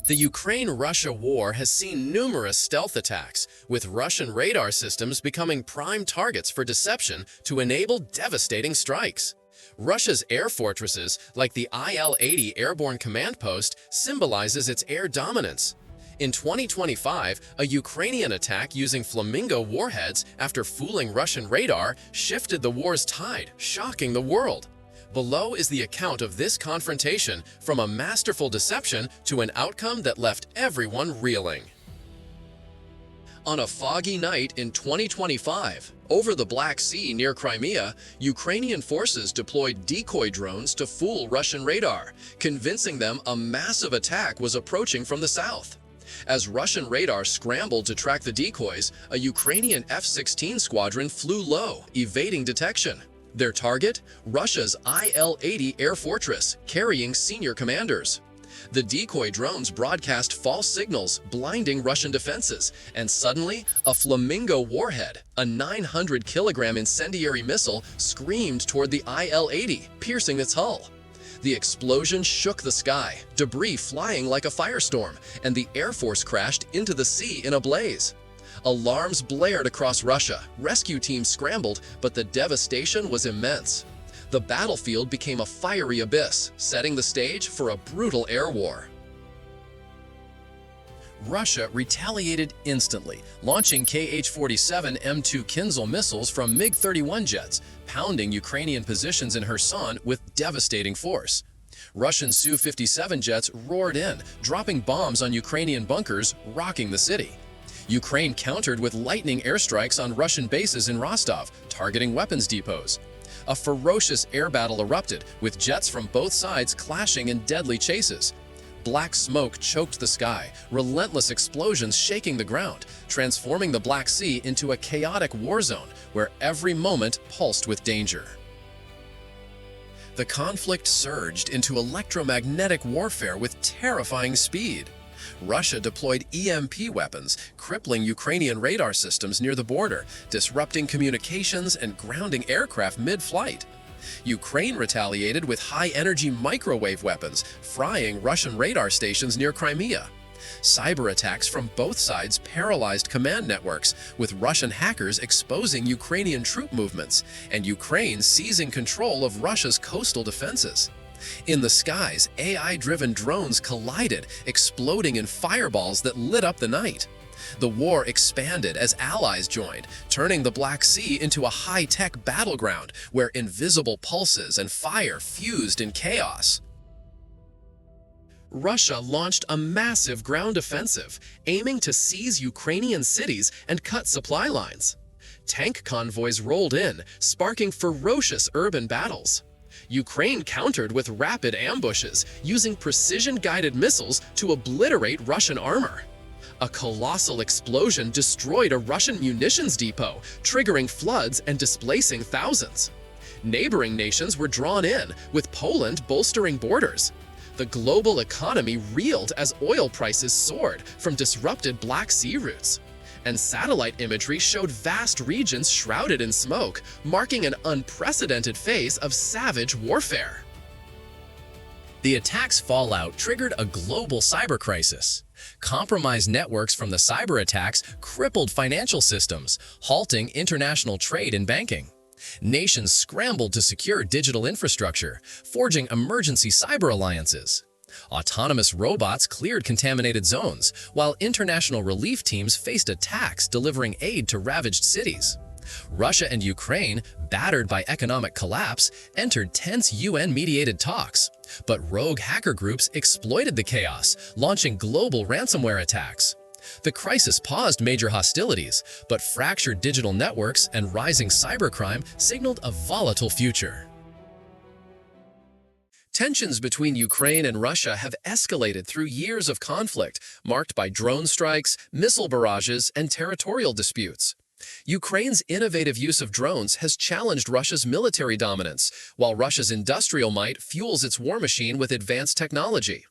The Ukraine-Russia war has seen numerous stealth attacks, with Russian radar systems becoming prime targets for deception to enable devastating strikes. Russia's air fortresses, like the IL-80 airborne command post, symbolizes its air dominance. In 2025, a Ukrainian attack using Flamingo warheads after fooling Russian radar shifted the war's tide, shocking the world. Below is the account of this confrontation, from a masterful deception to an outcome that left everyone reeling. On a foggy night in 2025, over the Black Sea near Crimea, Ukrainian forces deployed decoy drones to fool Russian radar, convincing them a massive attack was approaching from the south. As Russian radar scrambled to track the decoys, a Ukrainian F-16 squadron flew low, evading detection. Their target? Russia's IL-80 air fortress, carrying senior commanders. The decoy drones broadcast false signals, blinding Russian defenses, and suddenly, a Flamingo Warhead, a 900-kilogram incendiary missile, screamed toward the IL-80, piercing its hull. The explosion shook the sky, debris flying like a firestorm, and the Air Force crashed into the sea in a blaze. Alarms blared across Russia, rescue teams scrambled, but the devastation was immense. The battlefield became a fiery abyss, setting the stage for a brutal air war. Russia retaliated instantly, launching Kh-47 M2 Kinzhal missiles from MiG-31 jets, pounding Ukrainian positions in Kherson with devastating force. Russian Su-57 jets roared in, dropping bombs on Ukrainian bunkers, rocking the city. Ukraine countered with lightning airstrikes on Russian bases in Rostov, targeting weapons depots. A ferocious air battle erupted, with jets from both sides clashing in deadly chases. Black smoke choked the sky, relentless explosions shaking the ground, transforming the Black Sea into a chaotic war zone where every moment pulsed with danger. The conflict surged into electromagnetic warfare with terrifying speed. Russia deployed EMP weapons, crippling Ukrainian radar systems near the border, disrupting communications and grounding aircraft mid-flight. Ukraine retaliated with high-energy microwave weapons, frying Russian radar stations near Crimea. Cyber attacks from both sides paralyzed command networks, with Russian hackers exposing Ukrainian troop movements, and Ukraine seizing control of Russia's coastal defenses. In the skies, AI-driven drones collided, exploding in fireballs that lit up the night. The war expanded as allies joined, turning the Black Sea into a high-tech battleground where invisible pulses and fire fused in chaos. Russia launched a massive ground offensive, aiming to seize Ukrainian cities and cut supply lines. Tank convoys rolled in, sparking ferocious urban battles. Ukraine countered with rapid ambushes, using precision-guided missiles to obliterate Russian armor. A colossal explosion destroyed a Russian munitions depot, triggering floods and displacing thousands. Neighboring nations were drawn in, with Poland bolstering borders. The global economy reeled as oil prices soared from disrupted Black Sea routes. And satellite imagery showed vast regions shrouded in smoke, marking an unprecedented phase of savage warfare. The attack's fallout triggered a global cyber crisis. Compromised networks from the cyber attacks crippled financial systems, halting international trade and banking. Nations scrambled to secure digital infrastructure, forging emergency cyber alliances. Autonomous robots cleared contaminated zones, while international relief teams faced attacks delivering aid to ravaged cities. Russia and Ukraine, battered by economic collapse, entered tense UN-mediated talks. But rogue hacker groups exploited the chaos, launching global ransomware attacks. The crisis paused major hostilities, but fractured digital networks and rising cybercrime signaled a volatile future. Tensions between Ukraine and Russia have escalated through years of conflict, marked by drone strikes, missile barrages, and territorial disputes. Ukraine's innovative use of drones has challenged Russia's military dominance, while Russia's industrial might fuels its war machine with advanced technology.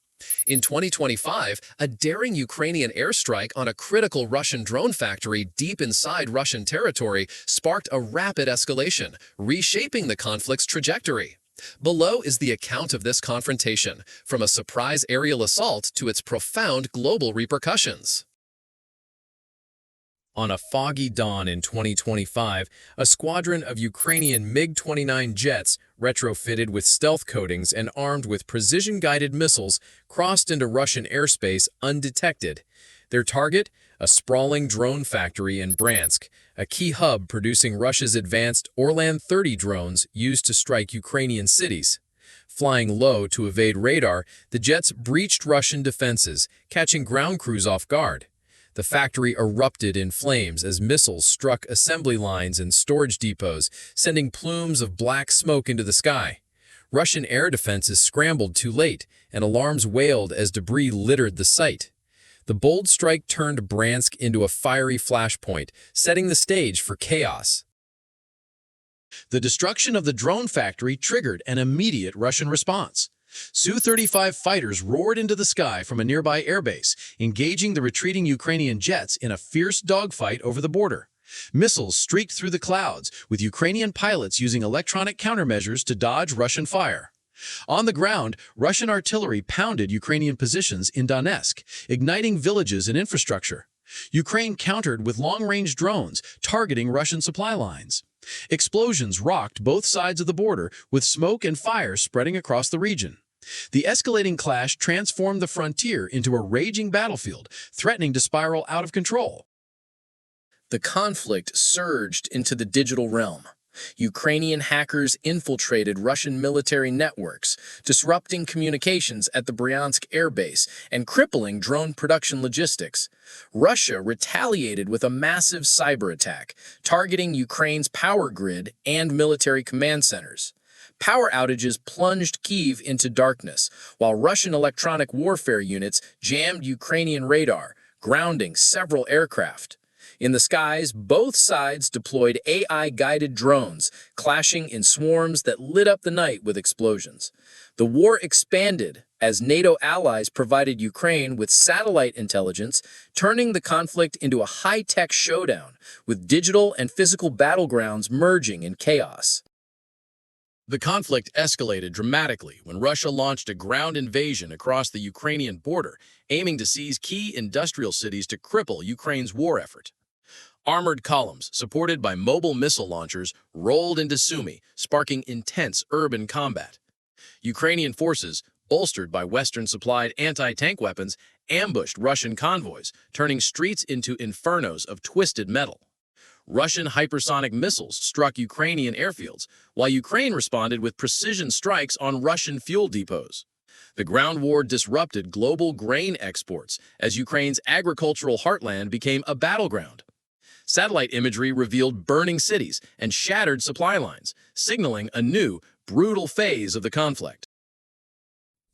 In 2025, a daring Ukrainian airstrike on a critical Russian drone factory deep inside Russian territory sparked a rapid escalation, reshaping the conflict's trajectory. Below is the account of this confrontation, from a surprise aerial assault to its profound global repercussions. On a foggy dawn in 2025, a squadron of Ukrainian MiG-29 jets, retrofitted with stealth coatings and armed with precision-guided missiles, crossed into Russian airspace undetected. Their target? A sprawling drone factory in Bryansk, a key hub producing Russia's advanced Orlan-30 drones used to strike Ukrainian cities. Flying low to evade radar, the jets breached Russian defenses, catching ground crews off guard. The factory erupted in flames as missiles struck assembly lines and storage depots, sending plumes of black smoke into the sky. Russian air defenses scrambled too late, and alarms wailed as debris littered the site. The bold strike turned Bryansk into a fiery flashpoint, setting the stage for chaos. The destruction of the drone factory triggered an immediate Russian response. Su-35 fighters roared into the sky from a nearby airbase, engaging the retreating Ukrainian jets in a fierce dogfight over the border. Missiles streaked through the clouds, with Ukrainian pilots using electronic countermeasures to dodge Russian fire. On the ground, Russian artillery pounded Ukrainian positions in Donetsk, igniting villages and infrastructure. Ukraine countered with long-range drones, targeting Russian supply lines. Explosions rocked both sides of the border, with smoke and fire spreading across the region. The escalating clash transformed the frontier into a raging battlefield, threatening to spiral out of control. The conflict surged into the digital realm. Ukrainian hackers infiltrated Russian military networks, disrupting communications at the Bryansk airbase and crippling drone production logistics. Russia retaliated with a massive cyber attack, targeting Ukraine's power grid and military command centers. Power outages plunged Kyiv into darkness, while Russian electronic warfare units jammed Ukrainian radar, grounding several aircraft. In the skies, both sides deployed AI-guided drones, clashing in swarms that lit up the night with explosions. The war expanded as NATO allies provided Ukraine with satellite intelligence, turning the conflict into a high-tech showdown, with digital and physical battlegrounds merging in chaos. The conflict escalated dramatically when Russia launched a ground invasion across the Ukrainian border, aiming to seize key industrial cities to cripple Ukraine's war effort. Armored columns, supported by mobile missile launchers, rolled into Sumy, sparking intense urban combat. Ukrainian forces, bolstered by Western-supplied anti-tank weapons, ambushed Russian convoys, turning streets into infernos of twisted metal. Russian hypersonic missiles struck Ukrainian airfields, while Ukraine responded with precision strikes on Russian fuel depots. The ground war disrupted global grain exports as Ukraine's agricultural heartland became a battleground. Satellite imagery revealed burning cities and shattered supply lines, signaling a new, brutal phase of the conflict.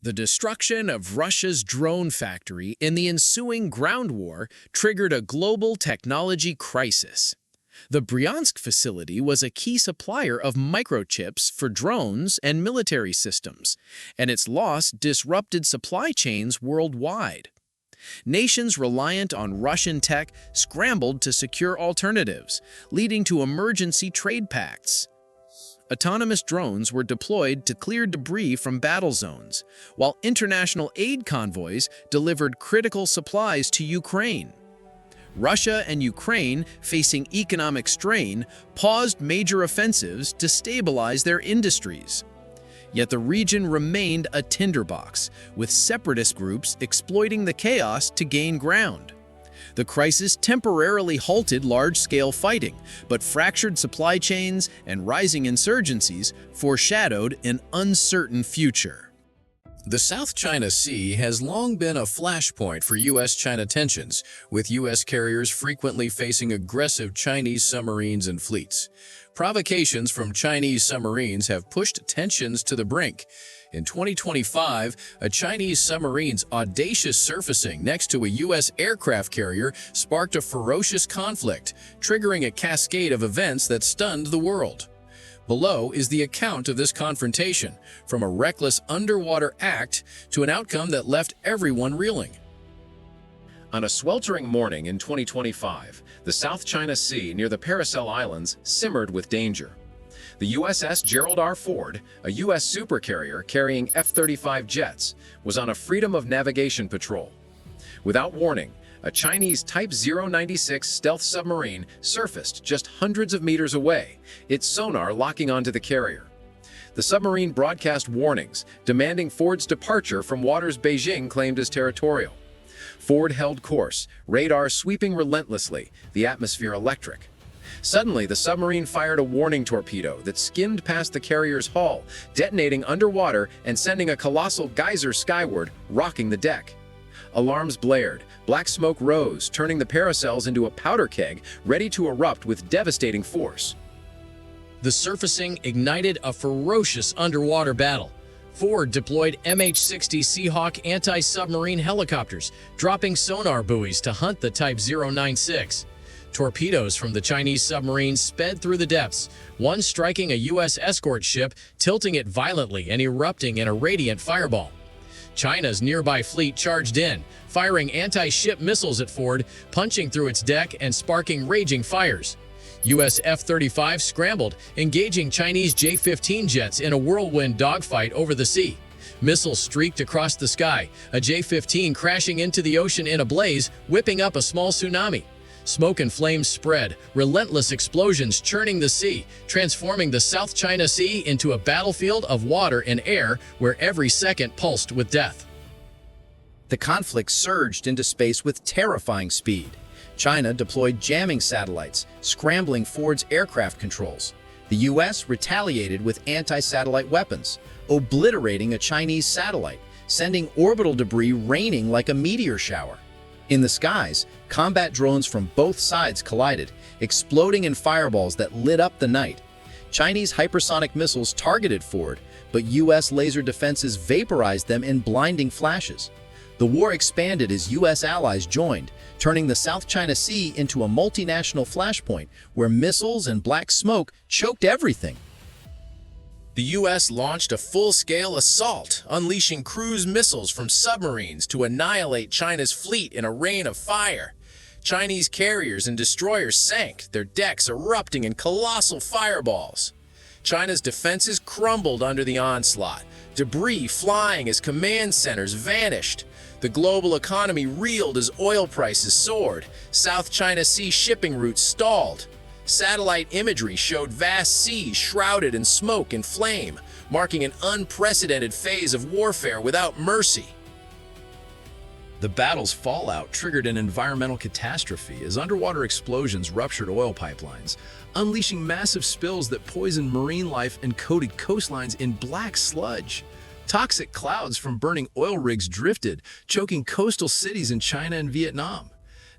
The destruction of Russia's drone factory in the ensuing ground war triggered a global technology crisis. The Bryansk facility was a key supplier of microchips for drones and military systems, and its loss disrupted supply chains worldwide. Nations reliant on Russian tech scrambled to secure alternatives, leading to emergency trade pacts. Autonomous drones were deployed to clear debris from battle zones, while international aid convoys delivered critical supplies to Ukraine. Russia and Ukraine, facing economic strain, paused major offensives to stabilize their industries. Yet the region remained a tinderbox, with separatist groups exploiting the chaos to gain ground. The crisis temporarily halted large-scale fighting, but fractured supply chains and rising insurgencies foreshadowed an uncertain future. The South China Sea has long been a flashpoint for U.S.-China tensions, with U.S. carriers frequently facing aggressive Chinese submarines and fleets. Provocations from Chinese submarines have pushed tensions to the brink. In 2025, a Chinese submarine's audacious surfacing next to a U.S. aircraft carrier sparked a ferocious conflict, triggering a cascade of events that stunned the world. Below is the account of this confrontation, from a reckless underwater act to an outcome that left everyone reeling. On a sweltering morning in 2025, the South China Sea near the Paracel Islands simmered with danger. The USS Gerald R. Ford, a U.S. supercarrier carrying F-35 jets, was on a freedom of navigation patrol. Without warning, a Chinese Type 096 stealth submarine surfaced just hundreds of meters away, its sonar locking onto the carrier. The submarine broadcast warnings, demanding Ford's departure from waters Beijing claimed as territorial. Ford held course, radar sweeping relentlessly, the atmosphere electric. Suddenly, the submarine fired a warning torpedo that skimmed past the carrier's hull, detonating underwater and sending a colossal geyser skyward, rocking the deck. Alarms blared, black smoke rose, turning the paracels into a powder keg ready to erupt with devastating force. The surfacing ignited a ferocious underwater battle. Ford deployed MH-60 Seahawk anti-submarine helicopters, dropping sonar buoys to hunt the Type 096. Torpedoes from the Chinese submarine sped through the depths, one striking a U.S. escort ship, tilting it violently and erupting in a radiant fireball. China's nearby fleet charged in, firing anti-ship missiles at Ford, punching through its deck and sparking raging fires. U.S. F-35 scrambled, engaging Chinese J-15 jets in a whirlwind dogfight over the sea. Missiles streaked across the sky, a J-15 crashing into the ocean in a blaze, whipping up a small tsunami. Smoke and flames spread, relentless explosions churning the sea, transforming the South China Sea into a battlefield of water and air where every second pulsed with death. The conflict surged into space with terrifying speed. China deployed jamming satellites, scrambling Ford's aircraft controls. The U.S. retaliated with anti-satellite weapons, obliterating a Chinese satellite, sending orbital debris raining like a meteor shower. In the skies, combat drones from both sides collided, exploding in fireballs that lit up the night. Chinese hypersonic missiles targeted Ford, but U.S. laser defenses vaporized them in blinding flashes. The war expanded as U.S. allies joined, turning the South China Sea into a multinational flashpoint where missiles and black smoke choked everything. The U.S. launched a full-scale assault, unleashing cruise missiles from submarines to annihilate China's fleet in a rain of fire. Chinese carriers and destroyers sank, their decks erupting in colossal fireballs. China's defenses crumbled under the onslaught, debris flying as command centers vanished. The global economy reeled as oil prices soared. South China Sea shipping routes stalled. Satellite imagery showed vast seas shrouded in smoke and flame, marking an unprecedented phase of warfare without mercy. The battle's fallout triggered an environmental catastrophe as underwater explosions ruptured oil pipelines, unleashing massive spills that poisoned marine life and coated coastlines in black sludge. Toxic clouds from burning oil rigs drifted, choking coastal cities in China and Vietnam.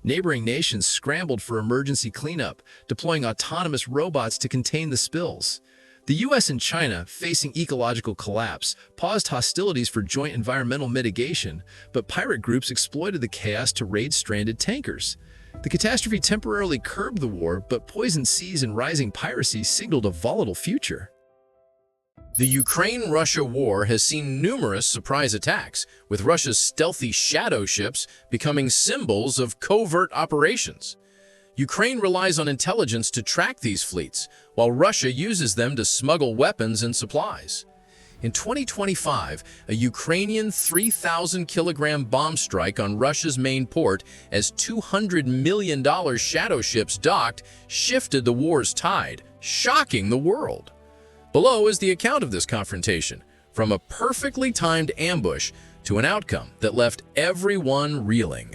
Neighboring nations scrambled for emergency cleanup, deploying autonomous robots to contain the spills. The U.S. and China, facing ecological collapse, paused hostilities for joint environmental mitigation, but pirate groups exploited the chaos to raid stranded tankers. The catastrophe temporarily curbed the war, but poisoned seas and rising piracy signaled a volatile future. The Ukraine-Russia war has seen numerous surprise attacks, with Russia's stealthy shadow ships becoming symbols of covert operations. Ukraine relies on intelligence to track these fleets, while Russia uses them to smuggle weapons and supplies. In 2025, a Ukrainian 3,000-kilogram bomb strike on Russia's main port as $200 million shadow ships docked shifted the war's tide, shocking the world. Below is the account of this confrontation, from a perfectly timed ambush to an outcome that left everyone reeling.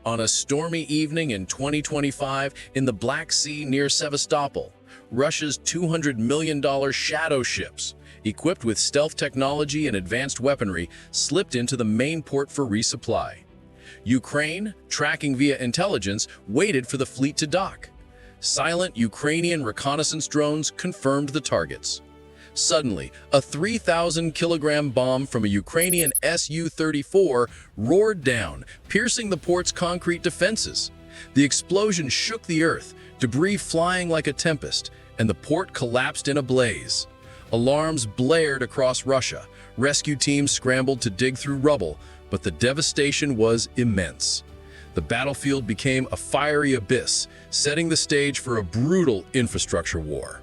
On a stormy evening in 2025 in the Black Sea near Sevastopol, Russia's $200 million shadow ships, equipped with stealth technology and advanced weaponry, slipped into the main port for resupply. Ukraine, tracking via intelligence, waited for the fleet to dock. Silent Ukrainian reconnaissance drones confirmed the targets. Suddenly, a 3,000-kilogram bomb from a Ukrainian Su-34 roared down, piercing the port's concrete defenses. The explosion shook the earth, debris flying like a tempest, and the port collapsed in a blaze. Alarms blared across Russia. Rescue teams scrambled to dig through rubble, but the devastation was immense. The battlefield became a fiery abyss, setting the stage for a brutal infrastructure war.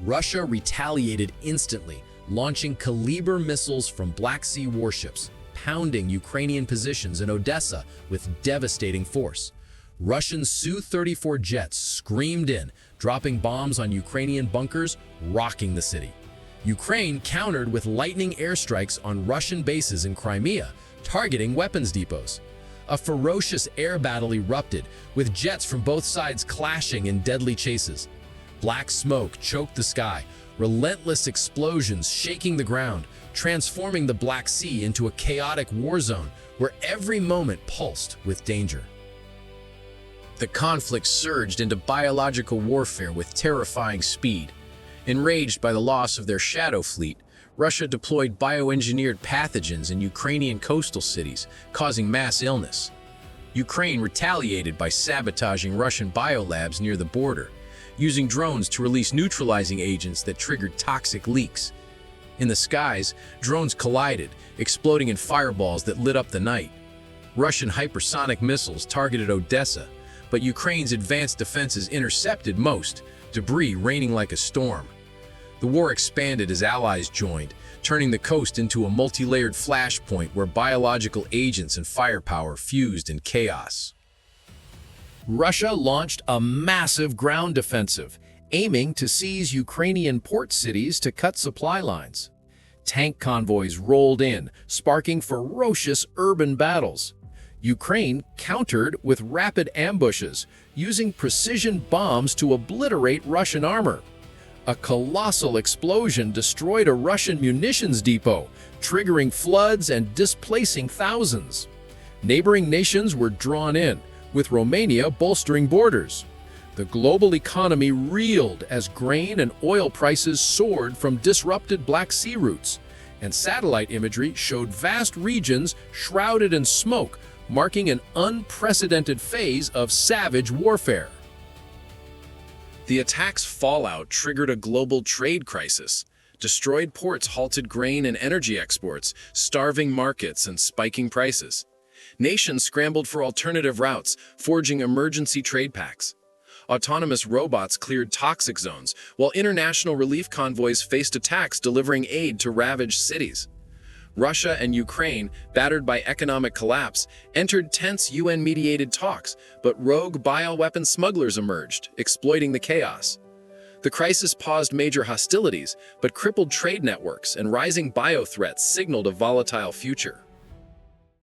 Russia retaliated instantly, launching Kaliber missiles from Black Sea warships, pounding Ukrainian positions in Odessa with devastating force. Russian Su-34 jets screamed in, dropping bombs on Ukrainian bunkers, rocking the city. Ukraine countered with lightning airstrikes on Russian bases in Crimea, targeting weapons depots. A ferocious air battle erupted, with jets from both sides clashing in deadly chases. Black smoke choked the sky, relentless explosions shaking the ground, transforming the Black Sea into a chaotic war zone where every moment pulsed with danger. The conflict surged into biological warfare with terrifying speed. Enraged by the loss of their shadow fleet, Russia deployed bioengineered pathogens in Ukrainian coastal cities, causing mass illness. Ukraine retaliated by sabotaging Russian biolabs near the border, using drones to release neutralizing agents that triggered toxic leaks. In the skies, drones collided, exploding in fireballs that lit up the night. Russian hypersonic missiles targeted Odessa, but Ukraine's advanced defenses intercepted most, debris raining like a storm. The war expanded as allies joined, turning the coast into a multi-layered flashpoint where biological agents and firepower fused in chaos. Russia launched a massive ground offensive, aiming to seize Ukrainian port cities to cut supply lines. Tank convoys rolled in, sparking ferocious urban battles. Ukraine countered with rapid ambushes, using precision bombs to obliterate Russian armor. A colossal explosion destroyed a Russian munitions depot, triggering floods and displacing thousands. Neighboring nations were drawn in, with Romania bolstering borders. The global economy reeled as grain and oil prices soared from disrupted Black Sea routes, and satellite imagery showed vast regions shrouded in smoke, marking an unprecedented phase of savage warfare. The attack's fallout triggered a global trade crisis. Destroyed ports halted grain and energy exports, starving markets and spiking prices. Nations scrambled for alternative routes, forging emergency trade pacts. Autonomous robots cleared toxic zones, while international relief convoys faced attacks delivering aid to ravaged cities. Russia and Ukraine, battered by economic collapse, entered tense UN-mediated talks, but rogue bioweapon smugglers emerged, exploiting the chaos. The crisis paused major hostilities, but crippled trade networks and rising bio-threats signaled a volatile future.